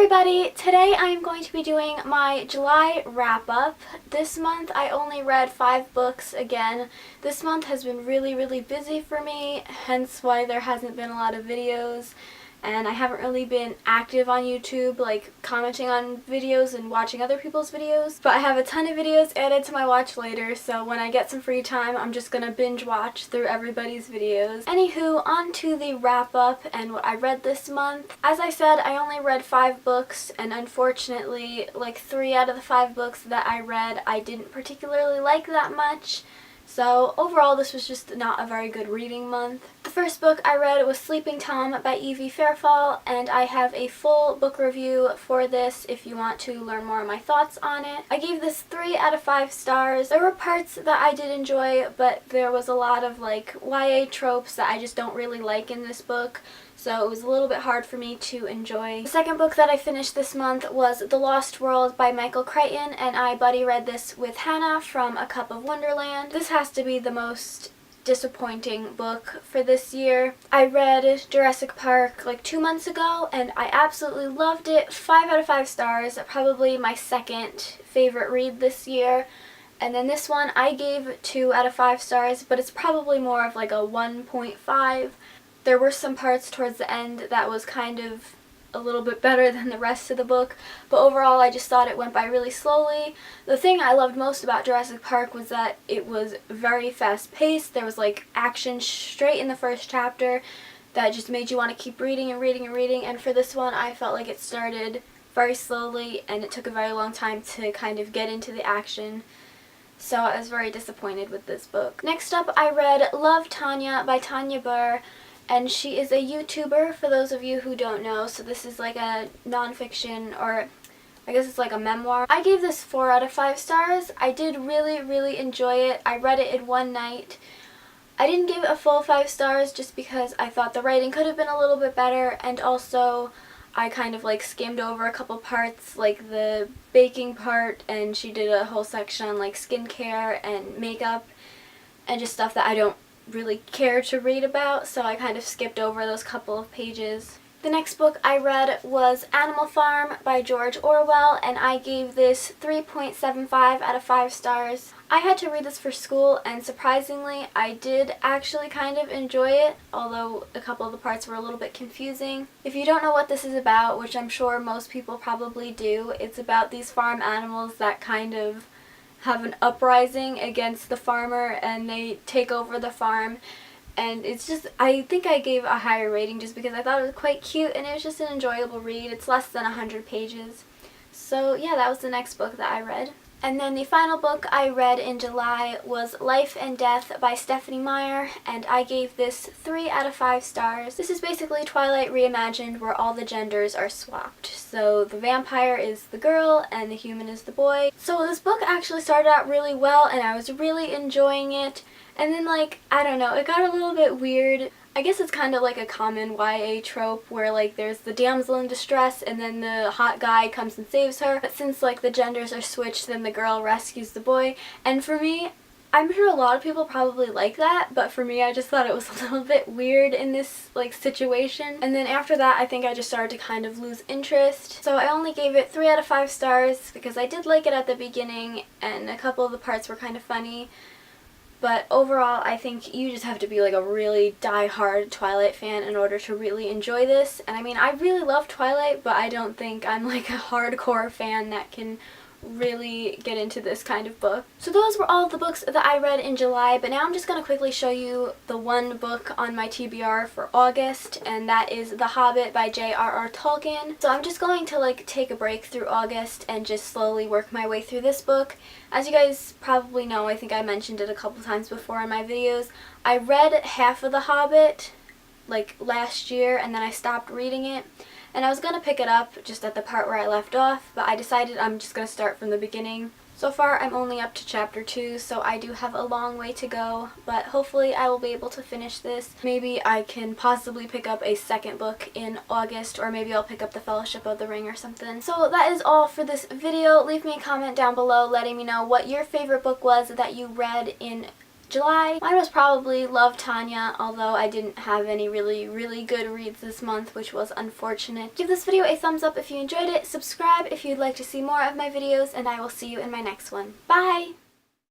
everybody! Today I am going to be doing my July wrap-up. This month I only read 5 books again. This month has been really busy for me, hence why there hasn't been a lot of videos. And I haven't really been active on YouTube, like commenting on videos and watching other people's videos. But I have a ton of videos added to my watch later, so when I get some free time, I'm just gonna binge watch through everybody's videos. Anywho, on to the wrap up and what I read this month. As I said, I only read 5 books, and unfortunately, like 3 out of the 5 books that I read, I didn't particularly like that much. So overall, this was just not a very good reading month. The first book I read was Sleeping Tom by Evie Fairfall, and I have a full book review for this if you want to learn more of my thoughts on it. I gave this 3 out of 5 stars. There were parts that I did enjoy, but there was a lot of like YA tropes that I just don't really like in this book. So it was a little bit hard for me to enjoy. The second book that I finished this month was The Lost World by Michael Crichton, and I buddy read this with Hannah from A Cup of Wonderland. This has to be the most disappointing book for this year. I read Jurassic Park like 2 months ago and I absolutely loved it. 5 out of 5 stars, probably my second favorite read this year. And then this one I gave 2 out of 5 stars, but it's probably more of like a 1.5. There were some parts towards the end that was kind of a little bit better than the rest of the book, but overall I just thought it went by really slowly. The thing I loved most about Jurassic Park was that it was very fast paced. There was like action straight in the first chapter that just made you want to keep reading and reading and reading, and for this one I felt like it started very slowly and it took a very long time to kind of get into the action. So I was very disappointed with this book. Next up I read Love, Tanya by Tanya Burr. And she is a YouTuber, for those of you who don't know, so this is like a nonfiction, or I guess it's like a memoir. I gave this 4 out of 5 stars. I did really enjoy it. I read it in one night. I didn't give it a full 5 stars just because I thought the writing could have been a little bit better, and also I kind of like skimmed over a couple parts, like the baking part, and she did a whole section on like skincare and makeup and just stuff that I don't really care to read about, so I kind of skipped over those couple of pages. The next book I read was Animal Farm by George Orwell, and I gave this 3.75 out of 5 stars. I had to read this for school, and surprisingly I did actually kind of enjoy it, although a couple of the parts were a little bit confusing. If you don't know what this is about, which I'm sure most people probably do, it's about these farm animals that kind of have an uprising against the farmer and they take over the farm, and it's just, I think I gave a higher rating just because I thought it was quite cute and it was just an enjoyable read. It's less than 100 pages. So yeah, that was the next book that I read. And then the final book I read in July was Life and Death by Stephanie Meyer, and I gave this 3 out of 5 stars. This is basically Twilight reimagined, where all the genders are swapped. So the vampire is the girl and the human is the boy. So this book actually started out really well and I was really enjoying it. And then like, I don't know, it got a little bit weird. I guess it's kind of like a common YA trope where like there's the damsel in distress and then the hot guy comes and saves her. But since like the genders are switched, then the girl rescues the boy. And for me, I'm sure a lot of people probably like that, but for me I just thought it was a little bit weird in this like situation. And then after that I think I just started to kind of lose interest. So I only gave it 3 out of 5 stars because I did like it at the beginning and a couple of the parts were kind of funny. But overall, I think you just have to be like a really die-hard Twilight fan in order to really enjoy this. And I mean, I really love Twilight, but I don't think I'm like a hardcore fan that can really get into this kind of book. So those were all of the books that I read in July, but now I'm just going to quickly show you the one book on my TBR for August, and that is The Hobbit by J.R.R. Tolkien. So I'm just going to like take a break through August and just slowly work my way through this book. As you guys probably know, I think I mentioned it a couple times before in my videos, I read half of The Hobbit like last year and then I stopped reading it. And I was going to pick it up just at the part where I left off, but I decided I'm just going to start from the beginning. So far I'm only up to chapter 2, so I do have a long way to go, but hopefully I will be able to finish this. Maybe I can possibly pick up a second book in August, or maybe I'll pick up The Fellowship of the Ring or something. So that is all for this video. Leave me a comment down below letting me know what your favorite book was that you read in July. Mine was probably Love, Tanya, although I didn't have any really good reads this month, which was unfortunate. Give this video a thumbs up if you enjoyed it, subscribe if you'd like to see more of my videos, and I will see you in my next one. Bye!